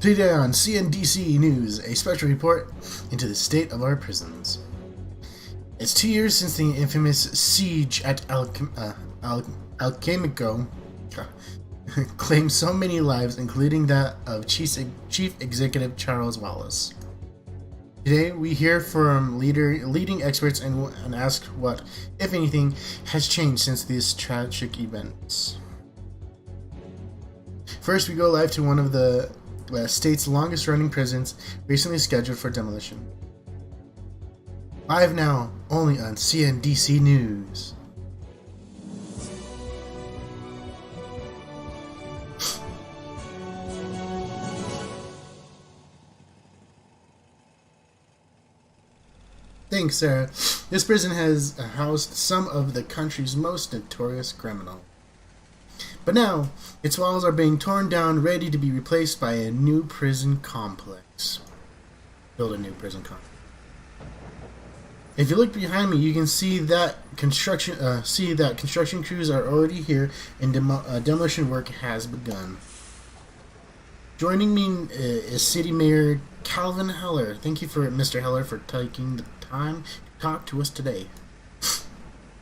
Today on CNDC News, a special report into the state of our prisons. It's 2 years since the infamous siege at Alchemico claimed so many lives, including that of Chief Executive Charles Wallace. Today, we hear from leading experts and ask what, if anything, has changed since these tragic events. First, we go live to one of the state's longest-running prisons, recently scheduled for demolition. Live now, only on CNDC News. Thanks, Sarah. This prison has housed some of the country's most notorious criminals. But now, its walls are being torn down, ready to be replaced by a new prison complex. Build a new prison complex. If you look behind me, you can see that construction crews are already here, and demolition work has begun. Joining me is City Mayor Calvin Heller. Thank you, Mr. Heller, for taking the time to talk to us today.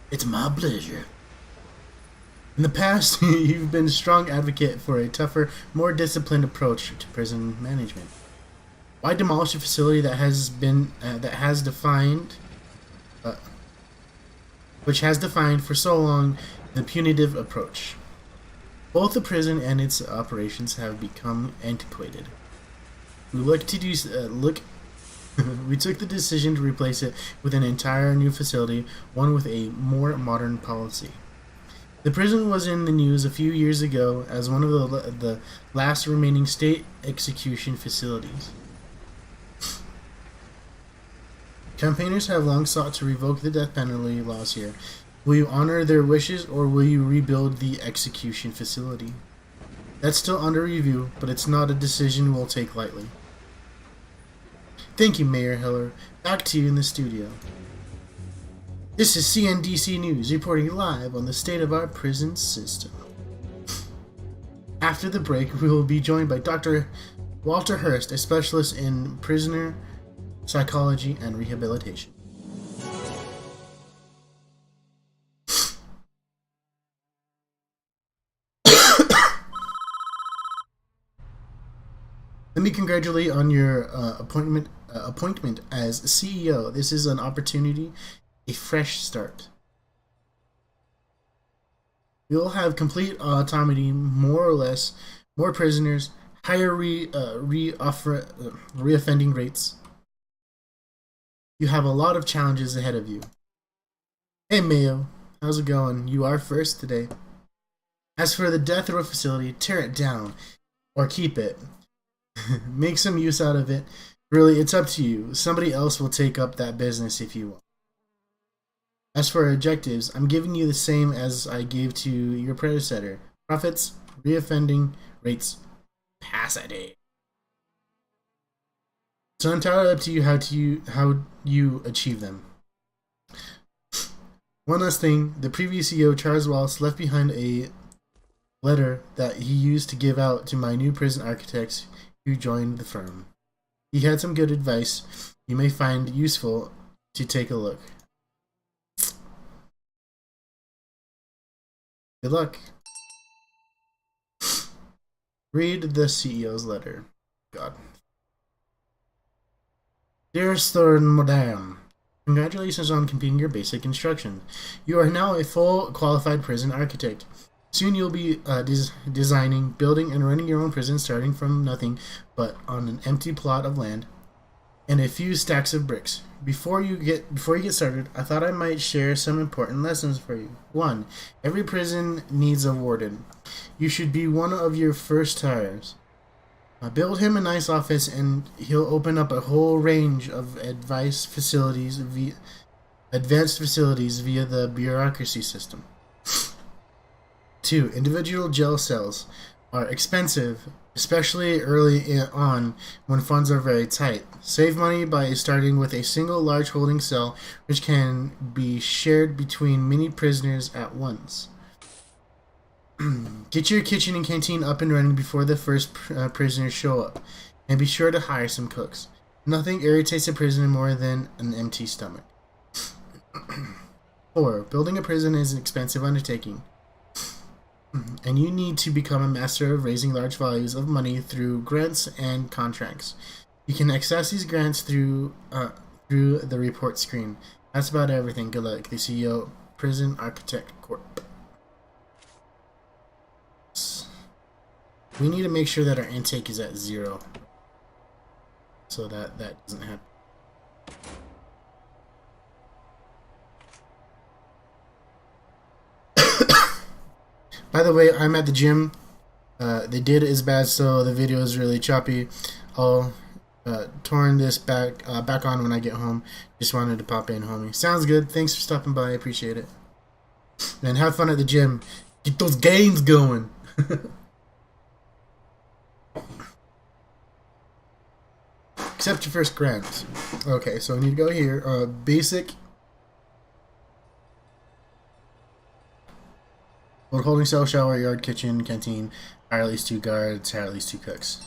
It's my pleasure. In the past, you've been a strong advocate for a tougher, more disciplined approach to prison management. Why demolish a facility which has defined for so long the punitive approach? Both the prison and its operations have become antiquated. We took the decision to replace it with an entire new facility, one with a more modern policy. The prison was in the news a few years ago as one of the last remaining state execution facilities. Campaigners have long sought to revoke the death penalty laws here. Will you honor their wishes, or will you rebuild the execution facility? That's still under review, but it's not a decision we'll take lightly. Thank you, Mayor Heller. Back to you in the studio. This is CNDC News, reporting live on the state of our prison system. After the break, we will be joined by Dr. Walter Hurst, a specialist in prisoner psychology and rehabilitation. Let me congratulate you on your appointment as CEO. This is an opportunity, a fresh start. You'll have complete autonomy, more or less, more prisoners, higher reoffending rates. You have a lot of challenges ahead of you. Hey Mayo, how's it going? You are first today. As for the death row facility, tear it down or keep it. Make some use out of it. Really, it's up to you. Somebody else will take up that business if you want. As for objectives, I'm giving you the same as I gave to your predecessor. Profits, reoffending rates, passivity. It's entirely up to you how you achieve them. One last thing, the previous CEO, Charles Wallace, left behind a letter that he used to give out to my new prison architects who joined the firm. He had some good advice you may find useful to take a look. Good luck. Read the CEO's letter. God. Dear Sir Madame, congratulations on completing your basic instruction. You are now a full qualified prison architect. Soon you'll be designing, building, and running your own prison, starting from nothing but on an empty plot of land and a few stacks of bricks. Before you get started, I thought I might share some important lessons for you. 1. Every prison needs a warden. You should be one of your first hires. Build him a nice office, and he'll open up a whole range of advanced facilities via the bureaucracy system. 2. Individual jail cells are expensive, especially early on when funds are very tight. Save money by starting with a single large holding cell, which can be shared between many prisoners at once. Get your kitchen and canteen up and running before the first prisoners show up. And be sure to hire some cooks. Nothing irritates a prisoner more than an empty stomach. 4. Building a prison is an expensive undertaking, and you need to become a master of raising large volumes of money through grants and contracts. You can access these grants through the report screen. That's about everything. Good luck. The CEO, Prison Architect Corp. We need to make sure that our intake is at 0, so that doesn't happen. By the way, I'm at the gym. They did is bad, so the video is really choppy. I'll turn this back on when I get home. Just wanted to pop in, homie. Sounds good. Thanks for stopping by. I appreciate it. And have fun at the gym. Get those gains going. Accept your first grant. Okay, so I need to go here. Basic. Load holding cell, shower, yard, kitchen, canteen. Hire at least 2 guards. Hire at least 2 cooks.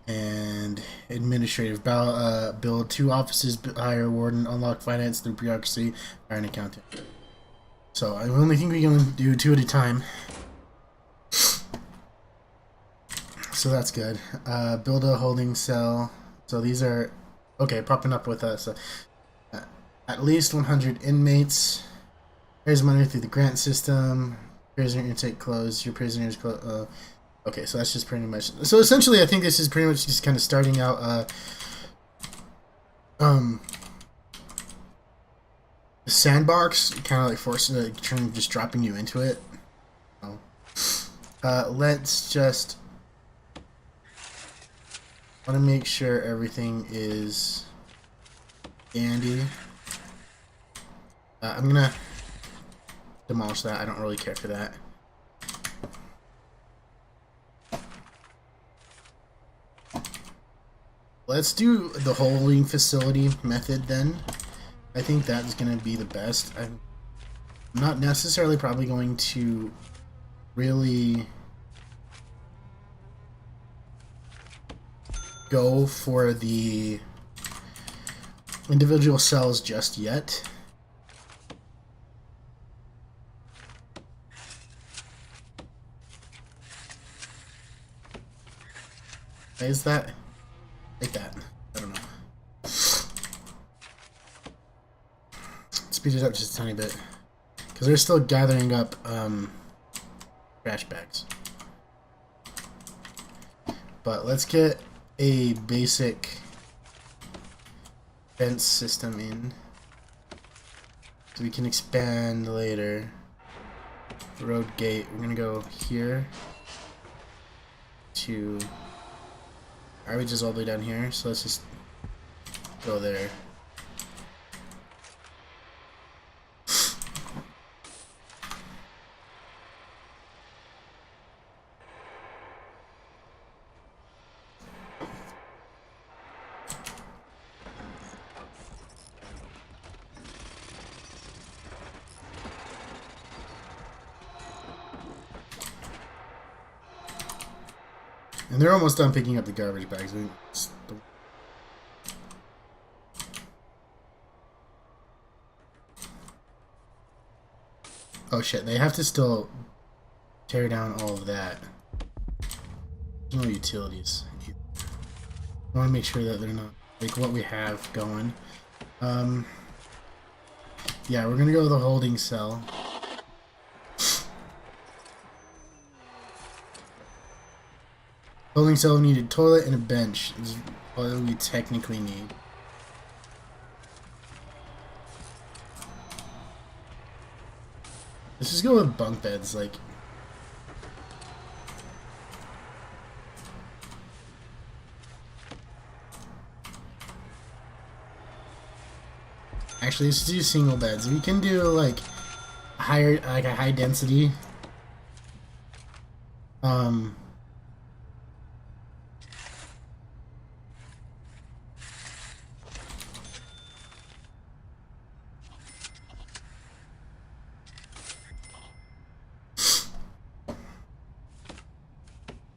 And administrative. Build 2 offices. Hire a warden. Unlock finance through bureaucracy. Hire an accountant. So I only think we can do 2 at a time. So that's good. Build a holding cell. So these are okay. Popping up with us. At least 100 inmates. Raise money through the grant system. Prisoner intake closed. Your prisoners close. Okay, so that's just pretty much. So essentially, I think this is pretty much just kind of starting out. Sandbox, kind of like forcing, just dropping you into it. Let's just. Want to make sure everything is dandy. I'm gonna demolish that. I don't really care for that. Let's do the holding facility method then. I think that is going to be the best. I'm not necessarily probably going to really go for the individual cells just yet. Why is that like that? I don't know. Speed it up just a tiny bit because they're still gathering up trash bags. But let's get a basic fence system in so we can expand later. Road gate, we're gonna go here to garbage is all the way down here, so let's just go there. And they're almost done picking up the garbage bags. Oh shit, they have to still tear down all of that. There's no utilities. I want to make sure that they're not, like, what we have going. Yeah, we're gonna go with the holding cell. Holding cell needed toilet and a bench is what we technically need. Let's just go with bunk beds, like. Actually, let's do single beds. We can do like higher, like a high density.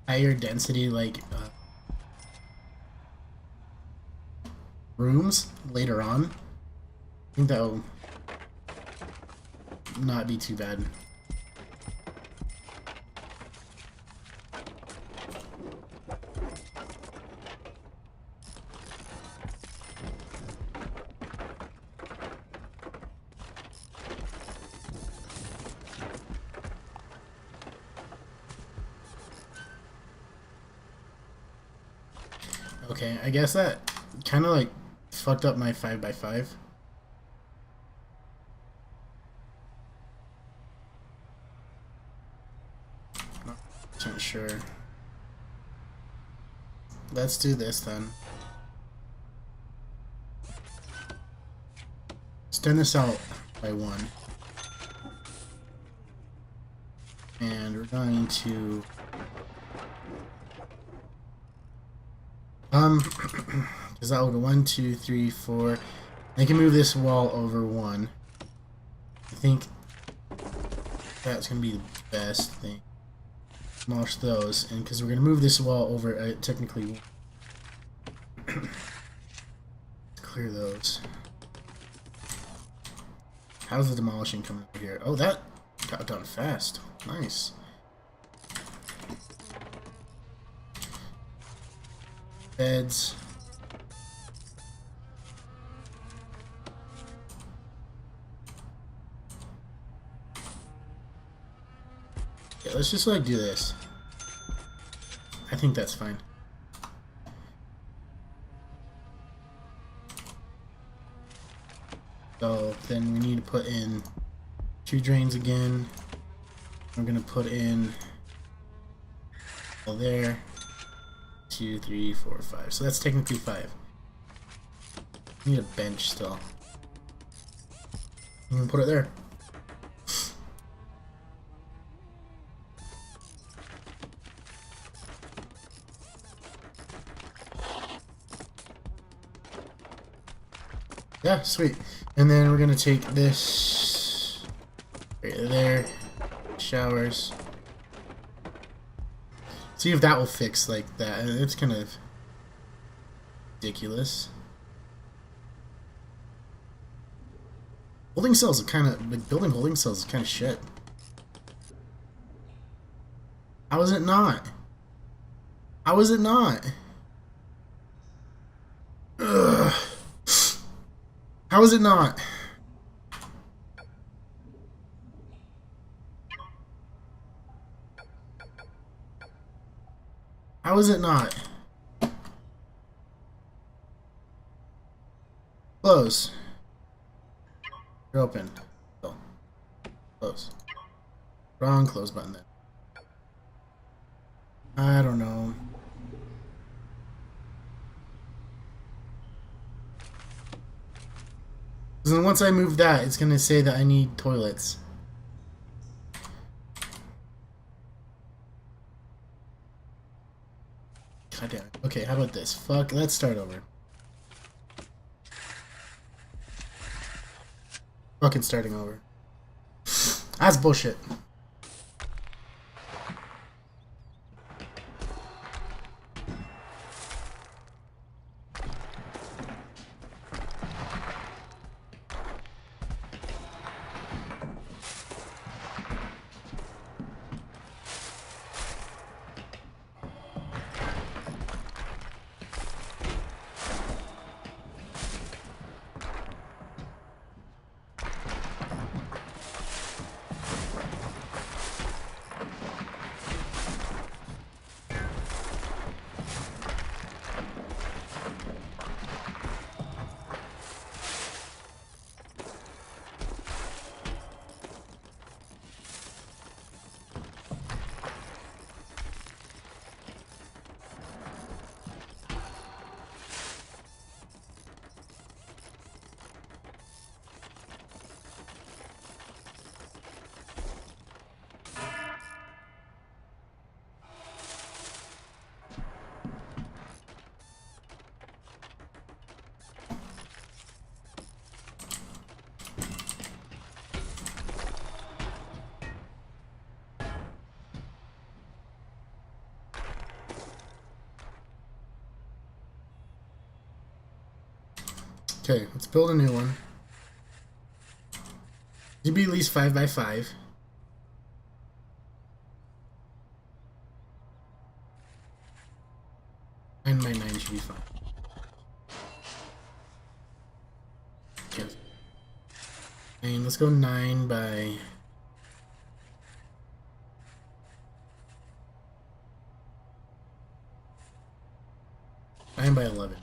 Higher density, like rooms later on. I think that'll not be too bad. Okay, I guess that kind of like fucked up my 5x5. Not sure. Let's do this then. Extend this out by 1. And we're going to because that will go 1, 2, 3, 4. I can move this wall over 1. I think that's gonna be the best thing. Demolish those, and because we're gonna move this wall over, technically clear those. How's the demolishing coming over here? Oh, that got done fast. Nice. Beds. Yeah, let's just like do this. I think that's fine. So then we need to put in 2 drains again. We're gonna put in all there. 2, 3, 4, 5. So that's technically 5. We need a bench still. I'm gonna put it there. Yeah, sweet. And then we're gonna take this right there. Showers. See if that will fix like that. It's kind of ridiculous. Holding cells are kind of like building holding cells is kind of shit. How is it not? How is it not? Ugh. How is it not? How is it not? Close. You're open. Oh. Close. Wrong close button then. I don't know. Because then once I move that, it's going to say that I need toilets. God damn it. Okay, how about this? Fuck, let's start over. Fucking starting over. That's bullshit. Okay, let's build a new one. It'd be at least 5 by 5. Nine by 9 should be fine. Okay. And let's go 9 by... Nine by 11.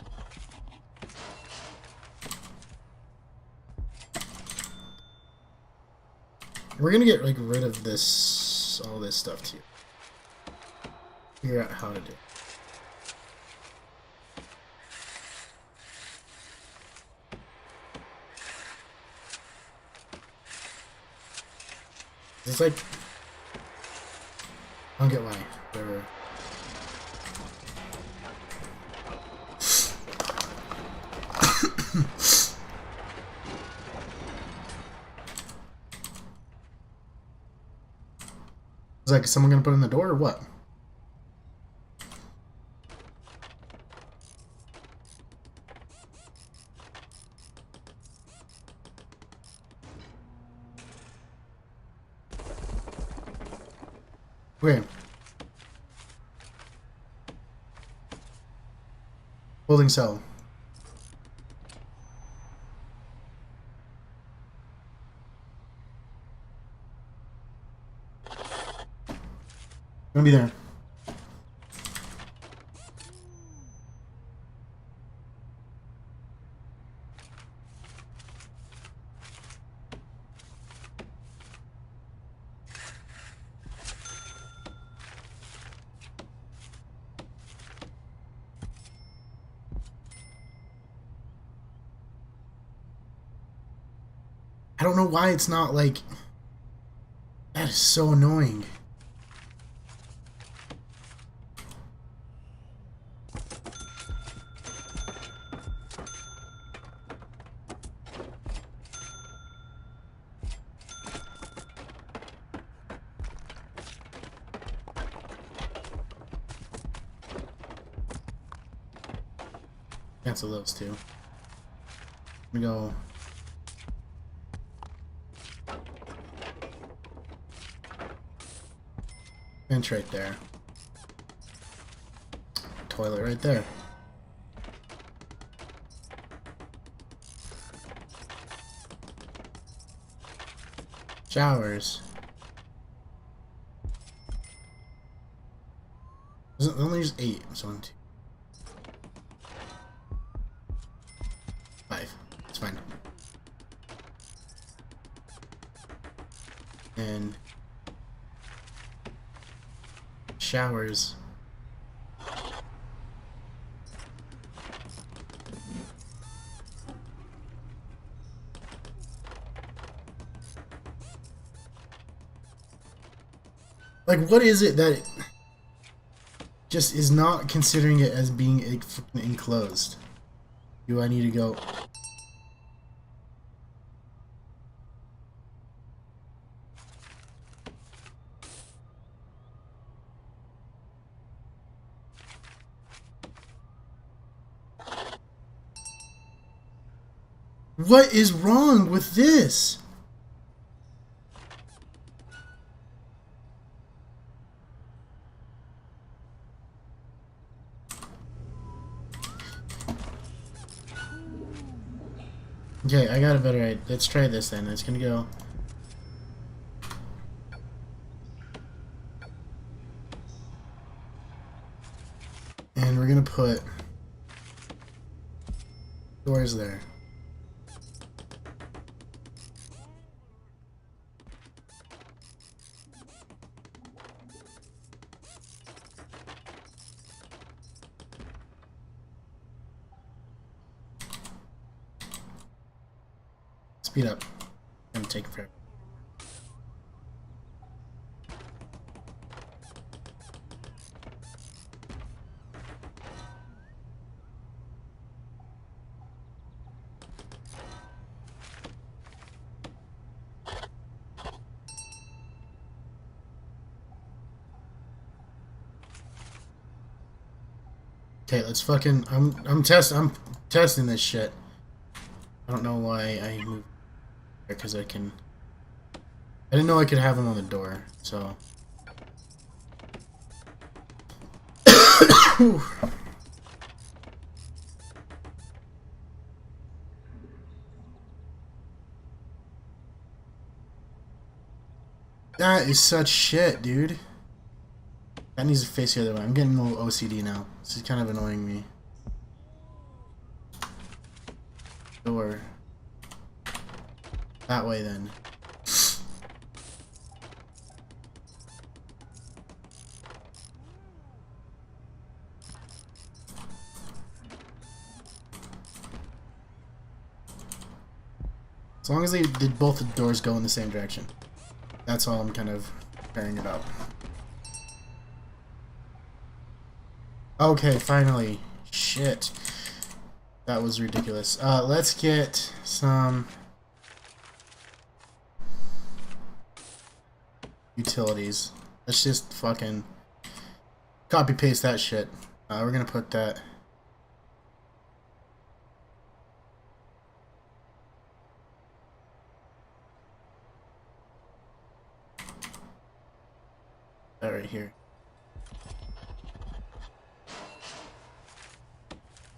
We're gonna get like rid of this, all this stuff too. Figure out how to do it. It's like, I don't get why. Whatever. Is like, is someone gonna put in the door or what? Okay. Holding cell. Gonna be there. I don't know why it's not like... That is so annoying. Cancel those two. Let me go. Bench right there. Toilet right there. Showers. There's only just 8. So 1, 2, 5. It's fine. And showers. Like, what is it that it just is not considering it as being enclosed? Do I need to go? What is wrong with this? Okay, I got a better idea. Let's try this then. It's gonna go. And we're gonna put doors there. Speed up. I'm taking forever. Okay, let's fucking I'm testing this shit. I don't know why I moved there, because I can... I didn't know I could have them on the door, so... That is such shit, dude. That needs to face the other way. I'm getting a little OCD now. This is kind of annoying me. Door. That way, then. As long as they did both the doors go in the same direction. That's all I'm kind of caring about. Okay, finally. Shit. That was ridiculous. Let's get some utilities. Let's just fucking copy paste that shit. We're gonna put that. That right here.